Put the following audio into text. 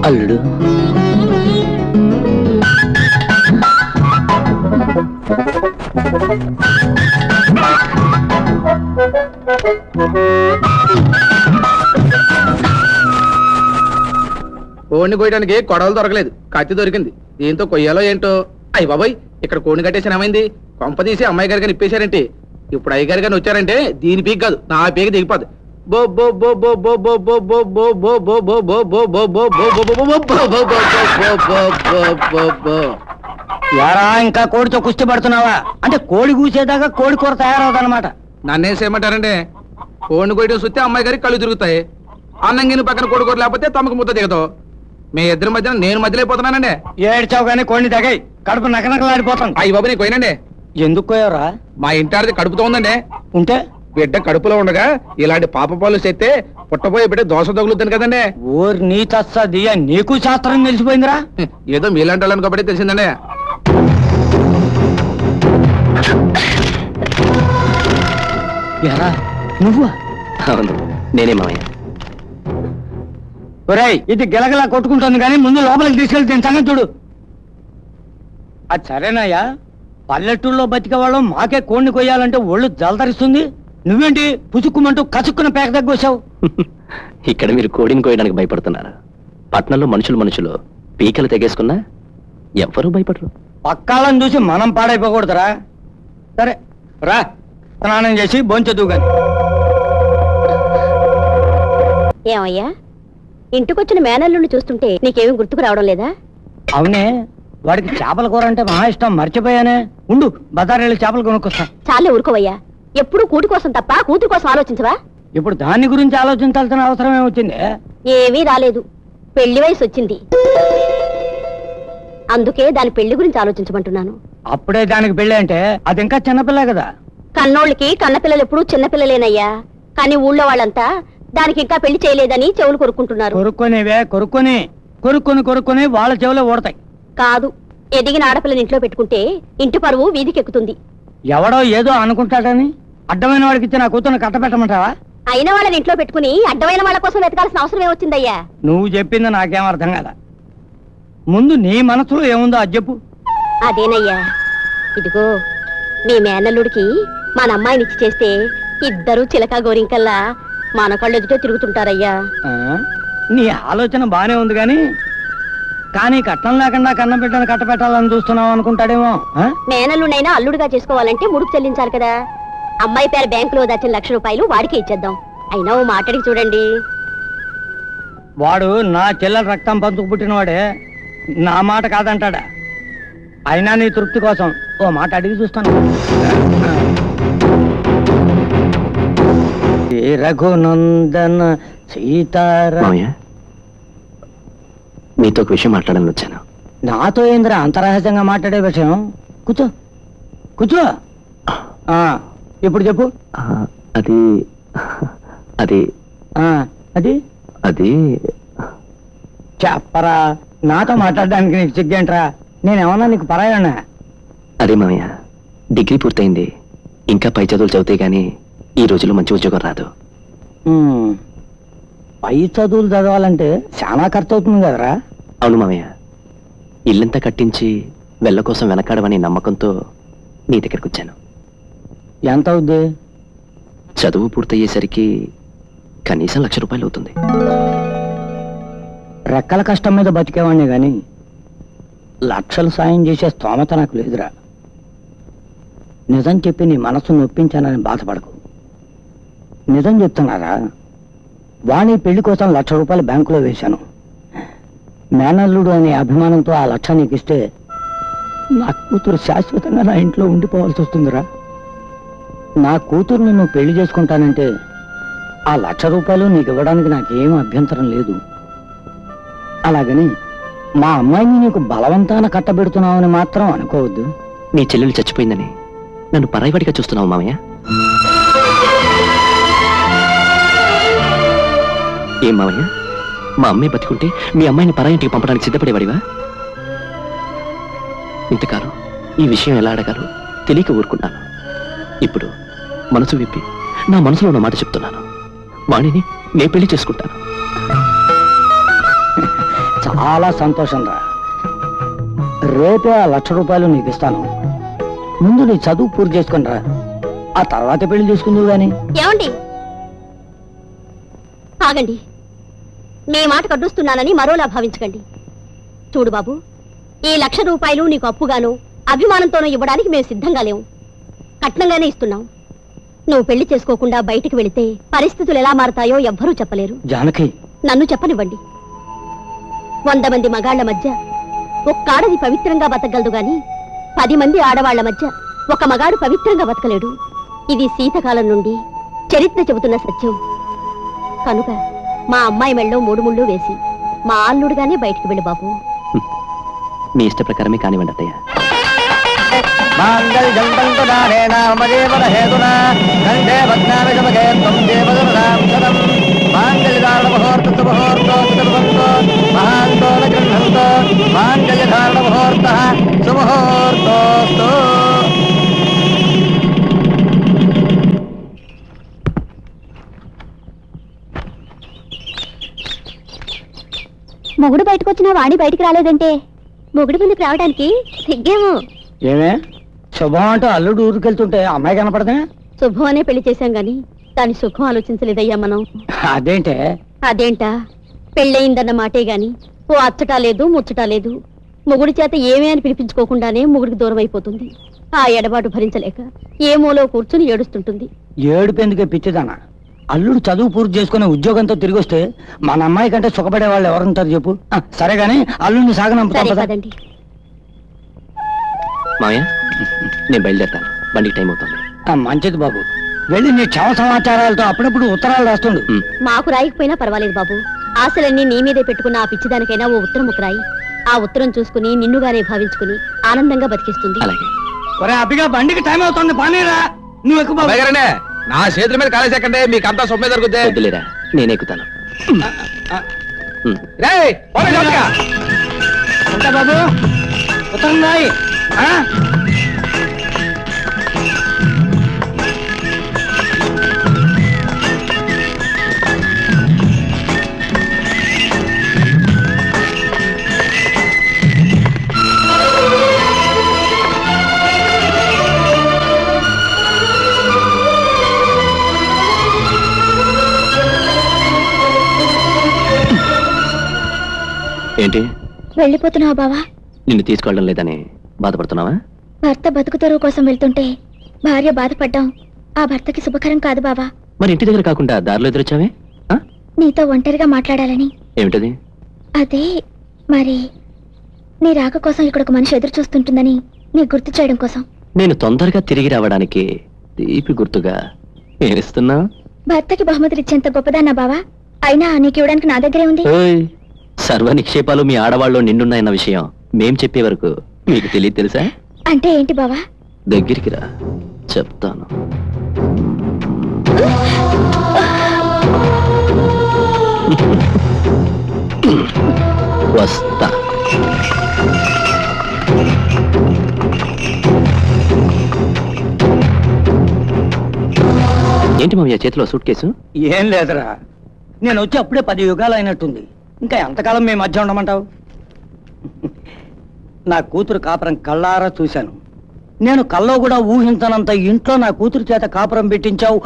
అల్లుడు కోడిని కోయడానికి కొడవలు దొరకలేదు, కత్తి దొరికింది. దీంతో కొయ్యాలో ఏంటో. అయ్య బాబాయ్, ఇక్కడ కోడిని కట్టేసిన ఏమైంది? కొంప తీసి అమ్మాయి గారి కానీ ఇప్పేశారంటే. ఇప్పుడు అయ్యగారి కానీ వచ్చారంటే దీని పీక్ కాదు, నా పీక దిగిపోదు. బో బో బో బో బో బో బో బో బో బో బో బో బో బో బో బో బో బో. యారా ఇంకా కోడితో కుస్తీ పడుతున్నావా? అంటే కోడి కూసేదాకా కోడి కూర తయారవుదన్నమాట. నన్నేం చేయమంటారంటే, కోడిని కోయడం చూస్తే అమ్మాయి గారికి కళ్ళు తిరుగుతాయి. అన్నంగిని పక్కన కోడి కూర లేకపోతే తమకు ముద్ద దిగదు. మీ ఇద్దరి మధ్యన నేను మధ్యలో అయిపోతున్నానండి. ఏడ్చావు కానీ కోడిని తగాయి, కడుపు నకనకలాడిపోతాను. అయ్యి బాబు, నేను కోయనండి. ఎందుకు కోయవరా? మా ఇంటాడిది కడుపుతో ఉందండి. ఉంటే బిడ్డ కడుపులో ఉండగా ఇలాంటి పాప పాలు చేస్తే పుట్టబోయే బిడ్డ దోశ తగులుతుంది కదండి. ఓర్ నీ తస్సది, నీకు శాస్త్రం తెలిసిపోయిందిరా. ఏదో మీలాంటి వాళ్ళని కాబట్టి తెలిసిందండి. ఎరా నువ్వు? అవును, నేనే మామయ్య. ఒరేయ్, ఇది గిలగిలా కొట్టుకుంటుంది కానీ ముందు లోపలికి తీసుకెళ్తే దీని సంగతి చూడు. అది సరేనాయ్యా, పల్లెటూరులో బతికే వాళ్ళం మాకే కోడిని కొయ్యాలంటే ఒళ్ళు జలదరిస్తుంది. నువ్వేంటి పుసుక్కుమంటూ కసుక్కున పేక దగ్గొచ్చావు? ఇక్కడ మీరు కోడిని కోయడానికి భయపడుతున్నారు. పట్నంలో మనుషులు పీకలు తెగేసుకున్నా ఎవ్వరూ భయపడరు. పక్కాలను చూసి మనం పాడైపోకూడదురా. సరే రా, స్నానం చేసి భోంచదు గాని. ఏమయ్యా, ఇంటికొచ్చిన మేనల్లుని చూస్తుంటే నీకేమీ గుర్తుకు రావడం లేదా? అవునే, వాడికి చేపల కూర అంటే మహా ఇష్టం, మర్చిపోయానే. ఉండు, బజారెళ్ళి చేపలు కొనుక్కొస్తా. చాలే ఊరుకోవయ్యా, ఎప్పుడు కూటి కోసం తప్ప కూతురు కోసం ఆలోచించవా? ఇప్పుడు దాని గురించి ఆలోచించాల్సిన అవసరం ఏమొచ్చింది? ఏమీ రాలేదు, పెళ్లి వయసు వచ్చింది, అందుకే దాని పెళ్లి గురించి ఆలోచించమంటున్నాను. అప్పుడే దానికి పెళ్లి అంటే అది ఇంకా చిన్నపిల్ల కదా. కన్నోళ్ళకి కన్నపిల్లలు ఎప్పుడు చిన్నపిల్లలేనయ్యా. కానీ ఊళ్ళో వాళ్ళంతా దానికి ఇంకా పెళ్లి చేయలేదని చెవులు కొరుక్కుంటున్నారు. కొరుక్కొని వాళ్ళ చెవులో ఓడతాయి. కాదు, ఎదిగిన ఆడపిల్లని ఇంట్లో పెట్టుకుంటే ఇంటి పరువు వీధికెక్కుతుంది. ఎవడో ఏదో అనుకుంటాడని అడ్డమైన వాడికి ఇచ్చి నా కూతురు కట్టబెట్టమంటావా? అయిన వాళ్ళని ఇంట్లో పెట్టుకుని అడ్డమైన వాళ్ళ కోసం వెతకాల్సిన అవసరం ఏమొచ్చిందయ్యా? నువ్వు చెప్పింది నాకేం అర్థం కదా. ముందు నీ మనసులో ఏముందో అది చెప్పు. అదేనయ్యా, ఇదిగో మీ మేనల్లుడికి మన అమ్మాయినిచ్చి చేస్తే ఇద్దరు చిలక గోరింకల్లా మన కళ్ళెదుటే తిరుగుతుంటారయ్యా. నీ ఆలోచన బానే ఉంది కానీ కట్నం లేకుండా కన్న బిడ్డను కట్టబెట్టాలని చూస్తున్నావు అనుకుంటాడేమో. మేనల్లుడైనా అల్లుడుగా చేసుకోవాలంటే ముడుపు చెల్లించాలి కదా. అమ్మాయి పేరు బ్యాంకులో దాచిన ₹1,00,000 వాడికి ఇచ్చేద్దాం. అయినా ఓ మాటడికి చూడండి. వాడు నా చెల్లెల రక్తం పంచుకు పుట్టినవాడే, నా మాట కాదంటాడా? అయినా నీ తృప్తి కోసం ఓ మాట అడిగి చూస్తాను. రఘునందన సీతారామయ్య, మీతో ఒక విషయం మాట్లాడాలని వచ్చాను. నాతో ఏంద్రా అంత రహస్యంగా మాట్లాడే విషయం? కూర్చో. ఇప్పుడు చెప్పు. అది అది అది అది చెప్పరా. నాతో మాట్లాడడానికి నీకు సిగ్గేంట్రా? నేనేమన్నా నీకు పరాయన్నా? అదే మామయ్య, డిగ్రీ పూర్తయింది, ఇంకా పై చదువులు చదివితే గానీ ఈ రోజుల్లో మంచి ఉద్యోగం రాదు. పై చదువులు చదవాలంటే చాలా ఖర్చు అవుతుంది కదరా? అవును మామయ్య, ఇల్లంతా కట్టించి వెళ్ళ కోసం వెనకాడమనే నమ్మకంతో నీ దగ్గరకు వచ్చాను. ఎంత అవుద్ది? చదువు పూర్తయ్యేసరికి కనీసం ₹1,00,000 అవుతుంది. రెక్కల కష్టం మీద బతికేవాడిని గాని లక్షలు సాయం చేసే స్తోమత నాకు లేదురా. నిజం చెప్పి నీ మనసు నొప్పించానని బాధపడకు. నిజం చెప్తున్నారా, వాణి పెళ్లి కోసం ₹1,00,000 బ్యాంకులో వేశాను. మేనల్లుడు అనే అభిమానంతో ఆ 1,00,000 నీకు ఇస్తే నా కూతురు శాశ్వతంగా నా ఇంట్లో ఉండిపోవాల్సి వస్తుందిరా. నా కూతురుని నువ్వు పెళ్లి చేసుకుంటానంటే ఆ ₹1,00,000 నీకు ఇవ్వడానికి నాకేం అభ్యంతరం లేదు. అలాగని మా అమ్మాయిని నీకు బలవంతాన కట్టబెడుతున్నావని మాత్రం అనుకోవద్దు. నీ చెల్లెలు చచ్చిపోయిందని నన్ను పరాయివాడిగా చూస్తున్నావు మామయ్య? ఏం మామయ్య, మా అమ్మాయి బతికుంటే మీ అమ్మాయిని పరాయింటికి పంపడానికి సిద్ధపడేవాడివా? ఇంతకాలం ఈ విషయం ఎలా అడగాలో తెలియక ఊరుకున్నాను. ఇప్పుడు మనసు విప్పి నా మనసులో ఉన్న మాట చెప్తున్నాను. వాణిని నే పెళ్లి చేసుకుంటాను. చాలా సంతోషం రా. రేపే ఆ 1,00,000 రూపాయలు నీకు ఇస్తాను. ముందు నీ చదువు పూర్తి చేసుకుని రా, ఆ తర్వాత పెళ్లి చేసుకుందువు గాని. ఏమండి ఆగండి, మీ మాట కడ్డుస్తున్నానని మరోలా భావించకండి. చూడు బాబు, ఈ 1,00,000 రూపాయలు నీకు అప్పుగాను అభిమానంతోనూ ఇవ్వడానికి మేము సిద్ధంగా లేవు. కట్నంగానే ఇస్తున్నాం. నువ్వు పెళ్లి చేసుకోకుండా బయటికి వెళితే పరిస్థితులు ఎలా మారతాయో ఎవ్వరూ చెప్పలేరు. జానకి, నన్ను చెప్పనివ్వండి. 100 మంది మగాళ్ల మధ్య ఒక్కాడది పవిత్రంగా బతకగలదు గాని 10 మంది ఆడవాళ్ల మధ్య ఒక మగాడు పవిత్రంగా బతకలేడు. ఇది శీతకాలం నుండి చరిత్ర చెబుతున్న సత్యం. కనుక మా అమ్మాయి మెళ్ళో 3 ముళ్ళు వేసి మా అల్లుడుగానే బయటికి వెళ్ళి బాబు. మీ ఇష్ట ప్రకారమే కానివ్వండి అత్తయ్య. మొగుడు బయటకు వచ్చినా వాణి బయటికి రాలేదంటే మొగుడు ముందుకు రావడానికి సిగ్గేమో. ఏమే శుభం అంటూ అల్లుడు ఊరికెళ్తుంటే అమ్మాయి కనపడదే? శుభం అనే పెళ్లి చేశాం గాని దాని సుఖం ఆలోచించలేదయ్యా మనం. అదేంటే? అదేంటా, పెళ్ళయిందన్న మాటే గాని ఓ అచ్చటా లేదు ముచ్చటా లేదు. మొగుడి చేత ఏమే అని పిలిపించుకోకుండానే మొగుడికి దూరం అయిపోతుంది. ఆ ఎడబాటు భరించలేక ఏ మూలో కూర్చుని ఏడుస్తుంటుంది. ఏడుపెందుకే పిచ్చిదానా? అల్లుడు చదువు పూర్తి చేసుకుని ఉద్యోగంతో తిరిగి వస్తే మన అమ్మాయి కంటే సుఖపడే వాళ్ళు ఎవరుంటారు చెప్పు? సరే గాని అల్లుడిని సరే సాగనంపుతాం. కదండి. మావయ్య, నేను బయలుదేరుతాను, బండికి టైం అవుతుంది. మంచిది బాబు, వెళ్ళి నీ క్షమ సమాచారాలతో అప్పుడప్పుడు ఉత్తరాలు రాస్తుండు. మాకు రాయకపోయినా పర్వాలేదు బాబు. ఆశలన్నీ నీ మీదే పెట్టుకున్న ఆ పిచ్చిదానికైనా ఓ ఉత్తరం ఒక రాయి. ఆ ఉత్తరం చూసుకుని నిన్నుగానే భావించుకుని ఆనందంగా బతికిస్తుంది. అలాగే. ఒరే అబ్బిగా, బండికి టైం అవుతుంది, పానీరా. నువ్వు ఎక్కువ అబ్బాయి గారనే, నా చేతుల మీద కాలేసేకండి, మీకు అంతా సొమ్మే జరుగుద్ది. వద్దులేరా, నేను ఎక్కుతాను. రేయ్, పోనీ లోపలికి. ఉంటా బాబు, ఉత్తరం రాయి. ఏంటి వెళ్ళిపోతున్నావా బావా? నిన్ను తీసుకెళ్ళడం లేదని బాధపడుతున్నావా? భర్త బతుకు తెరువు కోసం వెళ్తుంటే భార్య బాధపడ్డాం ఆ భర్తకి శుభకరం కాదు బావా. మరి ఇంటి దగ్గర కాకుండా దారిలో ఎదురొచ్చావే? నీతో ఒంటరిగా మాట్లాడాలని. ఏమిటది? అదే మరి నీ రాక కోసం ఇక్కడ ఒక మనిషి ఎదురు చూస్తుంటుందని నీ గుర్తు చేయడం కోసం. నేను తొందరగా తిరిగి రావడానికి తీపి గుర్తుగా ఏమిస్తున్నా? భర్తకి బహుమతులు ఇచ్చేంత గొప్పదాన్నా బావా? అయినా నీకు ఇవ్వడానికి నా దగ్గరే ఉంది. సర్వ నిక్షేపాలు మీ ఆడవాళ్ళు నిండున్నాయన్న విషయం మేం చెప్పే వరకు మీకు తెలియదు తెలుసా? అంటే ఏంటి బావా? దగ్గరికి రా, చెప్తాను. వస్తా. ఏంటి మామయ్య చేతిలో సూట్ కేసు? ఏం లేదురా, నేను వచ్చి అప్పుడే 10 యుగాలు అయినట్టుంది. ఇంకా ఎంతకాలం మీ మధ్య ఉండమంటావు? నా కూతురు కాపురం కళ్ళారా చూశాను. నేను కల్లో కూడా ఊహించనంత ఇంట్లో నా కూతురు చేత కాపురం పెట్టించావు.